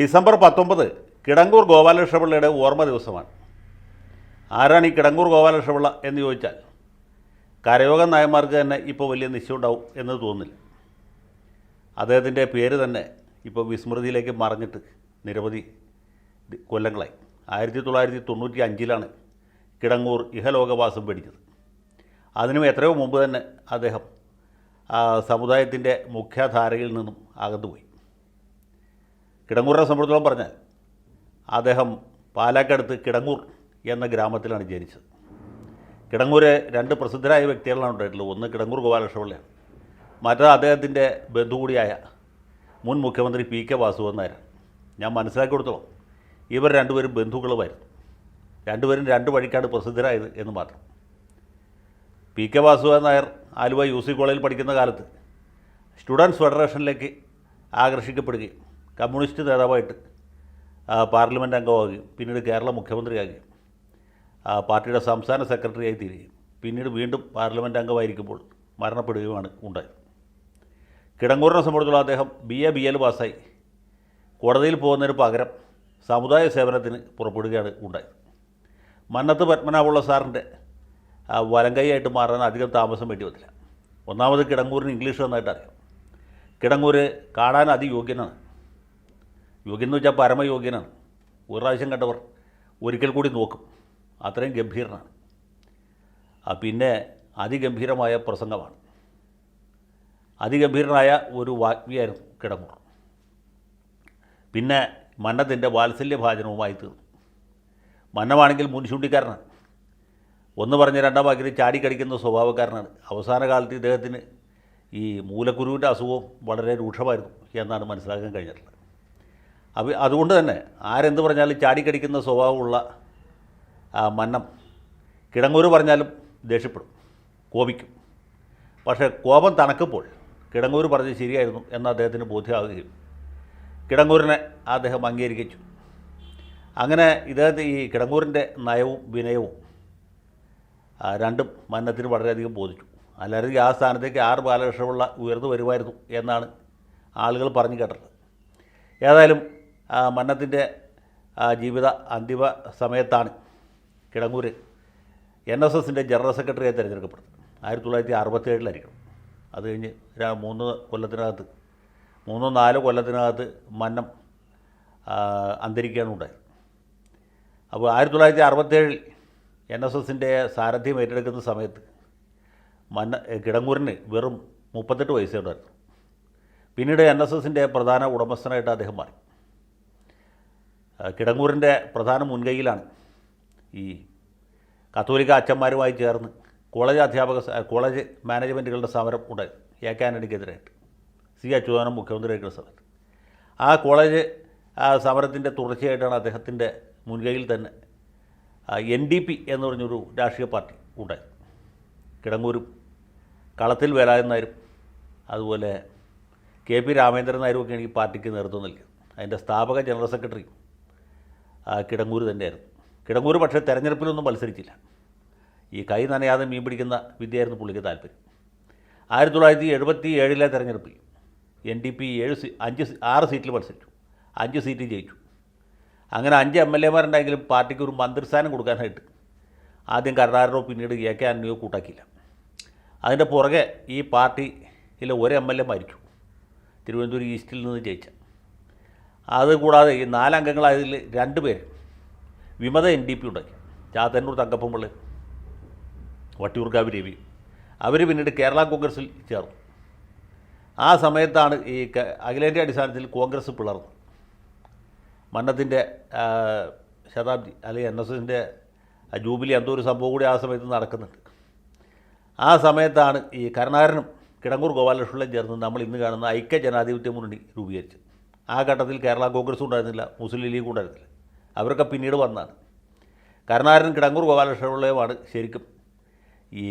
December 19 Kidangoor ഗോപാലകൃഷ്ണപിള്ളയുടെ ഓർമ്മ ദിവസമാണ്. ആരാണ് ഈ കിടങ്ങൂർ ഗോപാലകൃഷ്ണപിള്ള എന്ന് ചോദിച്ചാൽ കരയോഗം നായന്മാർക്ക് തന്നെ ഇപ്പോൾ വലിയ നിശ്ചയമുണ്ടാവും എന്ന് തോന്നുന്നില്ല. അദ്ദേഹത്തിൻ്റെ പേര് തന്നെ ഇപ്പോൾ വിസ്മൃതിയിലേക്ക് മറഞ്ഞിട്ട് നിരവധി കൊല്ലങ്ങളായി. 1995 കിടങ്ങൂർ ഇഹലോകവാസം പിടിച്ചത്. അതിനും എത്രയോ മുമ്പ് തന്നെ അദ്ദേഹം സമുദായത്തിൻ്റെ മുഖ്യധാരയിൽ നിന്നും അകന്നുപോയി. കിടങ്ങൂരിനെ സംബന്ധിച്ചോളം പറഞ്ഞാൽ അദ്ദേഹം പാലാക്കടുത്ത് കിടങ്ങൂർ എന്ന ഗ്രാമത്തിലാണ് ജനിച്ചത്. കിടങ്ങൂർ രണ്ട് പ്രസിദ്ധരായ വ്യക്തികളാണ് ഉണ്ടായിട്ടുള്ളത്. ഒന്ന് കിടങ്ങൂർ ഗോപാലകൃഷ്ണപിള്ളയാണ്, മറ്റത് അദ്ദേഹത്തിൻ്റെ ബന്ധു കൂടിയായ മുൻ മുഖ്യമന്ത്രി പി കെ വാസുദേവൻ നായരാണ്. ഞാൻ മനസ്സിലാക്കി കൊടുത്തോളാം, ഇവർ രണ്ടുപേരും ബന്ധുക്കളുമായിരുന്നു. രണ്ടുപേരും രണ്ട് വഴിക്കാണ് പ്രസിദ്ധരായത് എന്ന് മാത്രം. P K Vasudevan Nair Aluva UC കോളേജിൽ പഠിക്കുന്ന കാലത്ത് സ്റ്റുഡൻസ് ഫെഡറേഷനിലേക്ക് ആകർഷിക്കപ്പെടുകയും കമ്മ്യൂണിസ്റ്റ് നേതാവായിട്ട് പാർലമെൻറ്റ് അംഗമാകുകയും പിന്നീട് കേരള മുഖ്യമന്ത്രിയാകുകയും പാർട്ടിയുടെ സംസ്ഥാന സെക്രട്ടറിയായി തീരുകയും പിന്നീട് വീണ്ടും പാർലമെൻറ്റ് അംഗമായിരിക്കുമ്പോൾ മരണപ്പെടുകയുമാണ് ഉണ്ടായത്. കിടങ്ങൂരിനെ സംബന്ധിച്ചുള്ള അദ്ദേഹം BL പാസ്സായി കോടതിയിൽ പോകുന്നതിന് പകരം സമുദായ സേവനത്തിന് പുറപ്പെടുകയാണ് ഉണ്ടായത്. മന്നത്ത് പത്മനാഭപിള്ള സാറിൻ്റെ വലങ്കൈയായിട്ട് മാറാൻ അധികം താമസം വേണ്ടി വന്നില്ല. ഒന്നാമത് കിടങ്ങൂരിന് ഇംഗ്ലീഷ് നന്നായിട്ട് അറിയാം. കിടങ്ങൂർ കാണാൻ അതിയോഗ്യനാണ്. യോഗ്യൻ എന്ന് വെച്ചാൽ പരമയോഗ്യനാണ്. ഒരു പ്രാവശ്യം കണ്ടവർ ഒരിക്കൽ കൂടി നോക്കും, അത്രയും ഗംഭീരനാണ്. പിന്നെ അതിഗംഭീരമായ പ്രസംഗമാണ്. അതിഗംഭീരനായ ഒരു വാഗ്മിയായിരുന്നു കിടങ്ങൂർ. പിന്നെ മന്നത്തിൻ്റെ വാത്സല്യഭാചനവുമായി തീർന്നു. മന്നമാണെങ്കിൽ മുൻചൂണ്ടിക്കാരനാണ്. ഒന്ന് പറഞ്ഞ് രണ്ടാം വാക്കിൽ ചാടിക്കടിക്കുന്ന സ്വഭാവക്കാരനാണ്. അവസാന കാലത്ത് ഇദ്ദേഹത്തിന് ഈ മൂലക്കുരുവിൻ്റെ അസുഖവും വളരെ രൂക്ഷമായിരുന്നു എന്നാണ് മനസ്സിലാക്കാൻ കഴിഞ്ഞിട്ടുള്ളത്. അതുകൊണ്ട് തന്നെ ആരെന്ത് പറഞ്ഞാലും ചാടിക്കടിക്കുന്ന സ്വഭാവമുള്ള മന്നം കിടങ്ങൂർ പറഞ്ഞാലും ദേഷ്യപ്പെടും, കോപിക്കും. പക്ഷേ കോപം തണക്കുമ്പോൾ കിടങ്ങൂർ പറഞ്ഞത് ശരിയായിരുന്നു എന്ന് അദ്ദേഹത്തിന് ബോധ്യമാവുകയും കിടങ്ങൂരിനെ അദ്ദേഹം അംഗീകരിച്ചു. അങ്ങനെ ഇദ്ദേഹത്തെ ഈ കിടങ്ങൂരിൻ്റെ നയവും വിനയവും രണ്ടും മന്നത്തിന് വളരെയധികം ബോധിച്ചു. അല്ലാതെ ആ സ്ഥാനത്തേക്ക് ബാലകൃഷ്ണപിള്ള ഉയർന്നു വരുമായിരുന്നു എന്നാണ് ആളുകൾ പറഞ്ഞു കേട്ടത്. ഏതായാലും മന്നത്തിൻ്റെ ജീവിത അന്തിമ സമയത്താണ് കിടങ്ങൂർ NSSൻ്റെ ജനറൽ സെക്രട്ടറിയായി തിരഞ്ഞെടുക്കപ്പെടുന്നത്. 1967 അത് കഴിഞ്ഞ് 3-4 കൊല്ലത്തിനകത്ത് മന്നം അന്തരിക്കുകയാണ് ഉണ്ടായത്. അപ്പോൾ 1967 NSSൻ്റെ സാരഥ്യം ഏറ്റെടുക്കുന്ന സമയത്ത് കിടങ്ങൂരിന് വെറും 38 വയസ്സേ ഉണ്ടായിരുന്നു. പിന്നീട് NSSൻ്റെ പ്രധാന ഉടമസ്ഥനായിട്ട് അദ്ദേഹം മാറി. കിടങ്ങൂരിൻ്റെ പ്രധാന മുൻകൈയിലാണ് ഈ കത്തോലിക്ക അച്ഛന്മാരുമായി ചേർന്ന് കോളേജ് മാനേജ്മെൻറ്റുകളുടെ സമരം ഉണ്ടായത്. AK ആൻ്റണിക്കെതിരായിട്ട് C അച്യുതാനന്ദൻ മുഖ്യമന്ത്രിയായിട്ടുള്ള സമയത്ത് ആ കോളേജ് സമരത്തിൻ്റെ തുടർച്ചയായിട്ടാണ് അദ്ദേഹത്തിൻ്റെ മുൻകൈയിൽ തന്നെ NDP എന്ന് പറഞ്ഞൊരു രാഷ്ട്രീയ പാർട്ടി ഉണ്ടായത്. കിടങ്ങൂരും കളത്തിൽ വേലായുധൻ നായരും അതുപോലെ KP രാമേന്ദ്രൻ നായരും ഒക്കെയാണ് ഈ പാർട്ടിക്ക് നേതൃത്വം നൽകിയത്. അതിൻ്റെ സ്ഥാപക ജനറൽ സെക്രട്ടറി കിടങ്ങൂർ തന്നെയായിരുന്നു. കിടങ്ങൂർ പക്ഷേ തെരഞ്ഞെടുപ്പിലൊന്നും മത്സരിച്ചില്ല. ഈ കൈ നനയാതെ മീൻ പിടിക്കുന്ന വിദ്യയായിരുന്നു പുള്ളിക്ക് താല്പര്യം. 1977 തെരഞ്ഞെടുപ്പിൽ NDP 6 സീറ്റിൽ മത്സരിച്ചു, 5 സീറ്റ് ജയിച്ചു. അങ്ങനെ 5 MLAമാരുണ്ടെങ്കിലും പാർട്ടിക്ക് ഒരു മന്ത്രിസ്ഥാനം കൊടുക്കാനായിട്ട് ആദ്യം കരുണാകരനോ പിന്നീട് AK ആൻ്റണിയോ കൂട്ടാക്കിയില്ല. അതിൻ്റെ പുറകെ ഈ പാർട്ടിയിലെ ഒരു MLA മരിച്ചു, തിരുവനന്തപുരം ഈസ്റ്റിൽ നിന്ന് ജയിച്ച. അതുകൂടാതെ ഈ 4 അംഗങ്ങളായതിൽ 2 പേര് വിമത NDP ഉണ്ടാക്കി. ചാത്തന്നൂർ തങ്കപ്പൻപിള്ള, വട്ടിയൂർക്കാവ് രവി. അവർ പിന്നീട് കേരള കോൺഗ്രസിൽ ചേർന്നു. ആ സമയത്താണ് ഈ അഖിലേന്ത്യാ അടിസ്ഥാനത്തിൽ കോൺഗ്രസ് പിളർന്നത്. മന്നത്തിൻ്റെ ശതാബ്ദി അല്ലെങ്കിൽ NSSൻ്റെ ജൂബിലി എന്തോ ഒരു സംഭവം കൂടി ആ സമയത്ത് നടക്കുന്നുണ്ട്. ആ സമയത്താണ് ഈ കരുണാകരനും കിടങ്ങൂർ ഗോപാലകൃഷ്ണപിള്ളയും ചേർന്ന് നമ്മൾ ഇന്ന് കാണുന്ന ഐക്യ ജനാധിപത്യ മുന്നണി രൂപീകരിച്ചത്. ആ ഘട്ടത്തിൽ കേരള കോൺഗ്രസ് ഉണ്ടായിരുന്നില്ല, മുസ്ലിം ലീഗ് ഉണ്ടായിരുന്നില്ല. അവരൊക്കെ പിന്നീട് വന്നതാണ്. കരുണാകരൻ കിടങ്ങൂർ ഗോപാലകൃഷ്ണപിള്ളയുമാണ് ശരിക്കും ഈ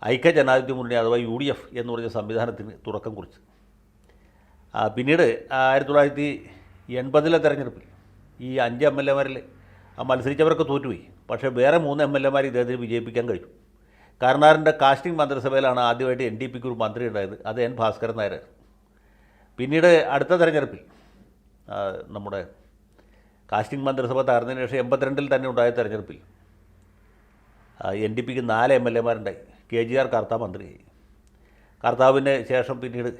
ഐക്യ ജനാധിപത്യ മുന്നണി അഥവാ UDF എന്ന് പറഞ്ഞ സംവിധാനത്തിന് തുടക്കം കുറിച്ച്. പിന്നീട് 1980 തെരഞ്ഞെടുപ്പിൽ ഈ 5 MLAമാരിൽ മത്സരിച്ചവരൊക്കെ തോറ്റുപോയി. പക്ഷേ വേറെ 3 MLAമാർ ഇദ്ദേഹത്തിന് വിജയിപ്പിക്കാൻ കഴിഞ്ഞു. കരുണാകരൻ്റെ കാസ്റ്റിംഗ് മന്ത്രിസഭയിലാണ് ആദ്യമായിട്ട് NDPക്ക് ഒരു മന്ത്രി ഉണ്ടായത്. അത് N ഭാസ്കരൻ നായരായിരുന്നു. പിന്നീട് അടുത്ത തെരഞ്ഞെടുപ്പിൽ നമ്മുടെ കാസ്റ്റിംഗ് മന്ത്രിസഭ തകർന്നതിന് ശേഷം 82 തന്നെ ഉണ്ടായ തെരഞ്ഞെടുപ്പിൽ NDPക്ക് 4 MLA-മാരുണ്ടായി. KGR കർത്താവ് മന്ത്രിയായി. കർത്താവിന് ശേഷം പിന്നീട്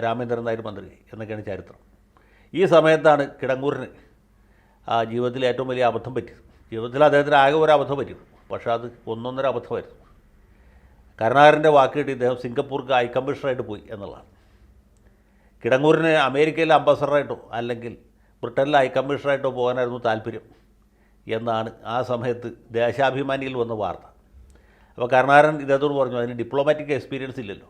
രാമേന്ദ്രൻ നായർ മന്ത്രിയായി എന്നൊക്കെയാണ് ചരിത്രം. ഈ സമയത്താണ് കിടങ്ങൂരിന് ജീവിതത്തിൽ ഏറ്റവും വലിയ അബദ്ധം പറ്റിയത്. ജീവിതത്തിൽ അദ്ദേഹത്തിന് ആകെ ഒരു അബദ്ധം പറ്റി, പക്ഷേ അത് ഒന്നൊന്നര അബദ്ധമായിരുന്നു. കരുണാകരൻ്റെ വാക്ക് കിട്ടി ഇദ്ദേഹം സിംഗപ്പൂർക്ക് ഹൈ കമ്മീഷണറായിട്ട് പോയി എന്നുള്ളതാണ്. കിടങ്ങൂരിന് അമേരിക്കയിലെ അംബാസഡറായിട്ടോ അല്ലെങ്കിൽ ബ്രിട്ടനിലെ ഹൈ കമ്മീഷണറായിട്ടോ പോകാനായിരുന്നു താല്പര്യം എന്നാണ് ആ സമയത്ത് ദേശാഭിമാനിയിൽ വന്ന വാർത്ത. അപ്പോൾ കരുണാകരൻ ഇദ്ദേഹത്തോട് പറഞ്ഞു അതിന് ഡിപ്ലോമാറ്റിക് എക്സ്പീരിയൻസ് ഇല്ലല്ലോ,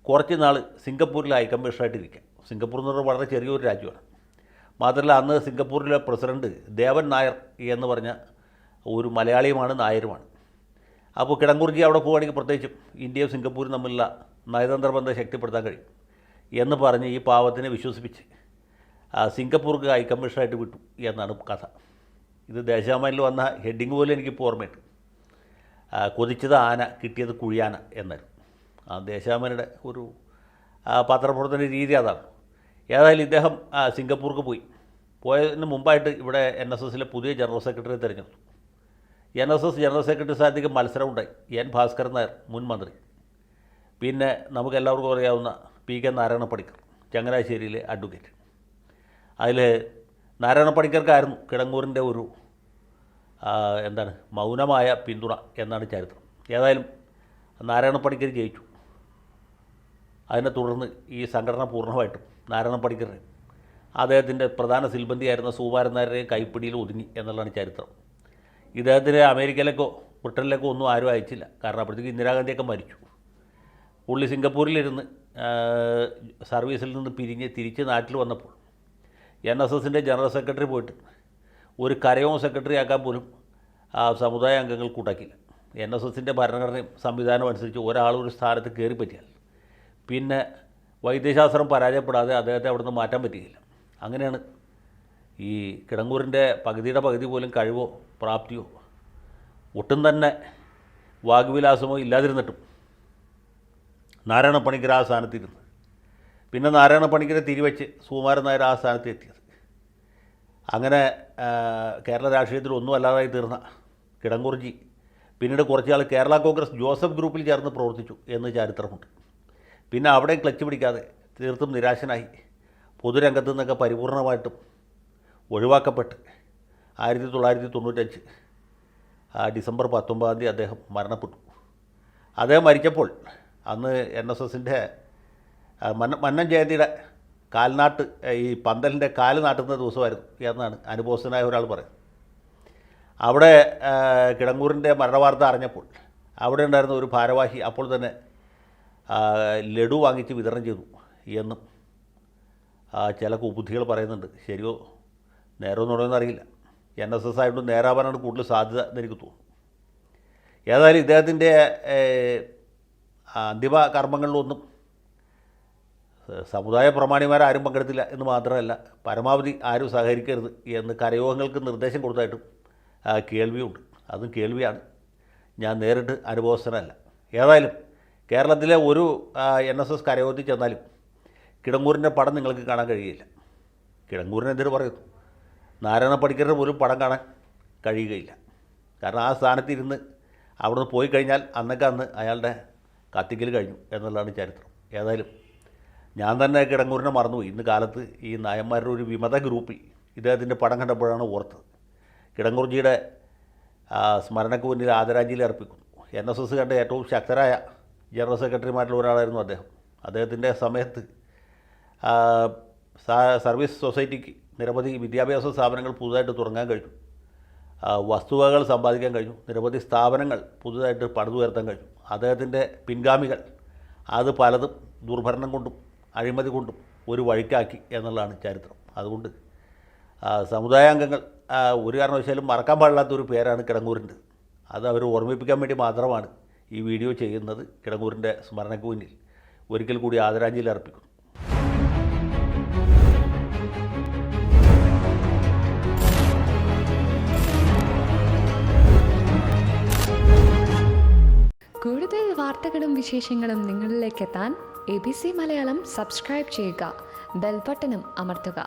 കുറച്ച് നാൾ സിംഗപ്പൂരിൽ ഹൈ കമ്മീഷണറായിട്ട് ഇരിക്കാം. സിംഗപ്പൂർ എന്ന് പറഞ്ഞാൽ വളരെ ചെറിയൊരു രാജ്യമാണ്. മാത്രമല്ല അന്ന് സിംഗപ്പൂരിലെ പ്രസിഡൻറ്റ് ദേവൻ നായർ എന്ന് പറഞ്ഞ ഒരു മലയാളിയുമാണ്, നായരുമാണ്. അപ്പോൾ കിടങ്ങൂർജി അവിടെ പോവുകയാണെങ്കിൽ പ്രത്യേകിച്ചും ഇന്ത്യയും സിംഗപ്പൂരും തമ്മിലുള്ള നയതന്ത്ര ബന്ധം ശക്തിപ്പെടുത്താൻ കഴിയും എന്ന് പറഞ്ഞ് ഈ പാവത്തിനെ വിശ്വസിപ്പിച്ച് സിംഗപ്പൂർക്ക് ഹൈ കമ്മീഷണറായിട്ട് വിട്ടു എന്നാണ് കഥ. ഇത് ദേശാഭിമാനിയിൽ വന്ന ഹെഡിങ് പോലും എനിക്കിപ്പോൾ ഓർമ്മയുണ്ട്. കൊതിച്ചത് ആന, കിട്ടിയത് കുഴിയാന എന്നായിരുന്നു. ദേശാഭിമാനിയുടെ ഒരു പത്രപ്രവർത്തന രീതി അതാണ്. ഏതായാലും ഇദ്ദേഹം സിംഗപ്പൂർക്ക് പോയതിന് മുമ്പായിട്ട് ഇവിടെ NSSലെ പുതിയ ജനറൽ സെക്രട്ടറി തിരഞ്ഞെടുത്തു. NSS ജനറൽ സെക്രട്ടറി സ്ഥാനത്തേക്ക് മത്സരം ഉണ്ടായി. N. ഭാസ്കരൻ നായർ, മുൻ മന്ത്രി. പിന്നെ നമുക്കെല്ലാവർക്കും അറിയാവുന്ന PK നാരായണ പണിക്കർ, ചങ്ങനാശ്ശേരിയിലെ അഡ്വക്കേറ്റ്. അതിൽ നാരായണ പണിക്കർക്കായിരുന്നു കിടങ്ങൂരിൻ്റെ ഒരു മൗനമായ പിന്തുണ എന്നാണ് ചരിത്രം. ഏതായാലും നാരായണ പണിക്കർ ജയിച്ചു. അതിനെ തുടർന്ന് ഈ സംഘടന പൂർണ്ണമായിട്ടും നാരായണ പണിക്കറിനെ അദ്ദേഹത്തിൻ്റെ പ്രധാന സിൽബന്ധിയായിരുന്ന സുകുമാരൻ നായരുടെയും കൈപ്പിടിയിൽ ഒതുങ്ങി എന്നുള്ളതാണ് ചരിത്രം. ഇദ്ദേഹത്തിന് അമേരിക്കയിലേക്കോ ബ്രിട്ടനിലേക്കോ ഒന്നും ആരും അയച്ചില്ല. കാരണം അപ്പോഴത്തേക്ക് ഇന്ദിരാഗാന്ധിയൊക്കെ മരിച്ചു. പുള്ളി സിംഗപ്പൂരിലിരുന്ന് സർവീസിൽ നിന്ന് പിരിഞ്ഞ് തിരിച്ച് നാട്ടിൽ വന്നപ്പോൾ NSSൻ്റെ ജനറൽ സെക്രട്ടറി പോയിട്ട് ഒരു കരയോൺ സെക്രട്ടറി ആക്കാൻ പോലും സമുദായ അംഗങ്ങൾ കൂട്ടാക്കില്ല. NSSൻ്റെ ഭരണഘടനയും സംവിധാനം അനുസരിച്ച് ഒരാൾ ഒരു സ്ഥാനത്ത് കയറി പറ്റിയാൽ പിന്നെ വൈദ്യശാസ്ത്രം പരാജയപ്പെടാതെ അദ്ദേഹത്തെ അവിടെ നിന്ന് മാറ്റാൻ പറ്റുകയില്ല. അങ്ങനെയാണ് ഈ കിടങ്ങൂരിൻ്റെ പകുതിയുടെ പകുതി പോലും കഴിവോ പ്രാപ്തിയോ ഒട്ടും തന്നെ വാഗ്വിലാസമോ ഇല്ലാതിരുന്നിട്ടും നാരായണ പണിക്കർ ആ സ്ഥാനത്തിരുന്ന് പിന്നെ നാരായണ പണിക്കരെ തിരിവെച്ച് സുകുമാരൻ നായർ ആ സ്ഥാനത്ത് എത്തിയത്. അങ്ങനെ കേരള രാഷ്ട്രീയത്തിൽ ഒന്നും അല്ലാതായി തീർന്ന കിടങ്ങൂർജി പിന്നീട് കുറച്ചാൾ കേരള കോൺഗ്രസ് ജോസഫ് ഗ്രൂപ്പിൽ ചേർന്ന് പ്രവർത്തിച്ചു എന്ന് ചരിത്രമുണ്ട്. പിന്നെ അവിടെ ക്ലച്ച് പിടിക്കാതെ തീർത്തും നിരാശനായി പൊതുരംഗത്തു നിന്നൊക്കെ പരിപൂർണമായിട്ടും ഒഴിവാക്കപ്പെട്ട് 1995 ഡിസംബർ 19 അദ്ദേഹം മരണപ്പെട്ടു. അദ്ദേഹം മരിച്ചപ്പോൾ അന്ന് NSSൻ്റെ മന്നം ജയന്തിയുടെ കാൽനാട്ട് ഈ പന്തലിൻ്റെ കാല് നാട്ടുന്ന ദിവസമായിരുന്നു എന്നാണ് അനുഭവസ്ഥനായ ഒരാൾ പറയുന്നത്. അവിടെ കിടങ്ങൂരിൻ്റെ മരണവാർത്ത അറിഞ്ഞപ്പോൾ അവിടെ ഉണ്ടായിരുന്ന ഒരു ഭാരവാഹി അപ്പോൾ തന്നെ ലഡു വാങ്ങിച്ച് വിതരണം ചെയ്തു എന്നും ചില കുബുദ്ധികൾ പറയുന്നുണ്ട്. ശരിയോ നേരോ എന്നുള്ളതെന്ന് അറിയില്ല. NSS ആയതുകൊണ്ട് നേരാവാനാണ് കൂടുതൽ സാധ്യത എന്ന് എനിക്ക് തോന്നുന്നു. ഏതായാലും ഇദ്ദേഹത്തിൻ്റെ അന്തിമ കർമ്മങ്ങളിലൊന്നും സമുദായ പ്രമാണിമാരാരും പങ്കെടുത്തില്ല എന്ന് മാത്രമല്ല പരമാവധി ആരും സഹകരിക്കരുത് എന്ന് കരയോഗങ്ങൾക്ക് നിർദ്ദേശം കൊടുത്തായിട്ടും കേൾവിയുണ്ട്. അതും കേൾവിയാണ്, ഞാൻ നേരിട്ട് അനുഭവസ്ഥനല്ല. ഏതായാലും കേരളത്തിലെ ഒരു NSS കരയോഗത്തിൽ ചെന്നാലും കിടങ്ങൂരിൻ്റെ പടം നിങ്ങൾക്ക് കാണാൻ കഴിയില്ല. കിടങ്ങൂരിന് എന്തിനു പറയുന്നു, നാരായണ പണിക്കരുടെ പോലും പടം കാണാൻ കഴിയുകയില്ല. കാരണം ആ സ്ഥാനത്തിരുന്ന് അവിടുന്ന് പോയി കഴിഞ്ഞാൽ അന്ന് അയാളുടെ കത്തിക്കൽ കഴിഞ്ഞു എന്നുള്ളതാണ് ചരിത്രം. ഏതായാലും ഞാൻ തന്നെ കിടങ്ങൂരിനെ മറന്നുപോയി. ഇന്ന് കാലത്ത് ഈ നായന്മാരുടെ ഒരു വിമത ഗ്രൂപ്പിൽ ഇദ്ദേഹത്തിൻ്റെ പടം കണ്ടപ്പോഴാണ് ഓർത്തത്. കിടങ്ങൂർജിയുടെ സ്മരണയ്ക്ക് മുന്നിൽ ആദരാഞ്ജലി അർപ്പിക്കുന്നു. NSS കണ്ട ഏറ്റവും ശക്തരായ ജനറൽ സെക്രട്ടറിമാരിൽ ഒരാളായിരുന്നു അദ്ദേഹം. അദ്ദേഹത്തിൻ്റെ സമയത്ത് സർവീസ് സൊസൈറ്റിക്ക് നിരവധി വിദ്യാഭ്യാസ സ്ഥാപനങ്ങൾ പുതുതായിട്ട് തുടങ്ങാൻ കഴിഞ്ഞു, വസ്തുവകകൾ സമ്പാദിക്കാൻ കഴിഞ്ഞു, നിരവധി സ്ഥാപനങ്ങൾ പുതുതായിട്ട് പണിതുയർത്താൻ കഴിഞ്ഞു. അദ്ദേഹത്തിൻ്റെ പിൻഗാമികൾ അത് പലതും ദുർഭരണം കൊണ്ടും അഴിമതി കൊണ്ടും ഒരു വഴിക്കാക്കി എന്നുള്ളതാണ് ചരിത്രം. അതുകൊണ്ട് സമുദായാംഗങ്ങൾ ഒരു കാരണവശാലും മറക്കാൻ പാടില്ലാത്തൊരു പേരാണ് കിടങ്ങൂരിൻ്റെ. അത് അവർ ഓർമ്മിപ്പിക്കാൻ വേണ്ടി മാത്രമാണ് ഈ വീഡിയോ ചെയ്യുന്നത്. കിടങ്ങൂരിൻ്റെ സ്മരണയ്ക്ക് മുന്നിൽ ഒരിക്കൽ കൂടി ആദരാഞ്ജലി അർപ്പിക്കുന്നു. കൂടുതൽ വാർത്തകളും വിശേഷങ്ങളും നിങ്ങളിലേക്ക് എത്താൻ ABC മലയാളം സബ്സ്ക്രൈബ് ചെയ്യുക, ബെൽ ബട്ടണും അമർത്തുക.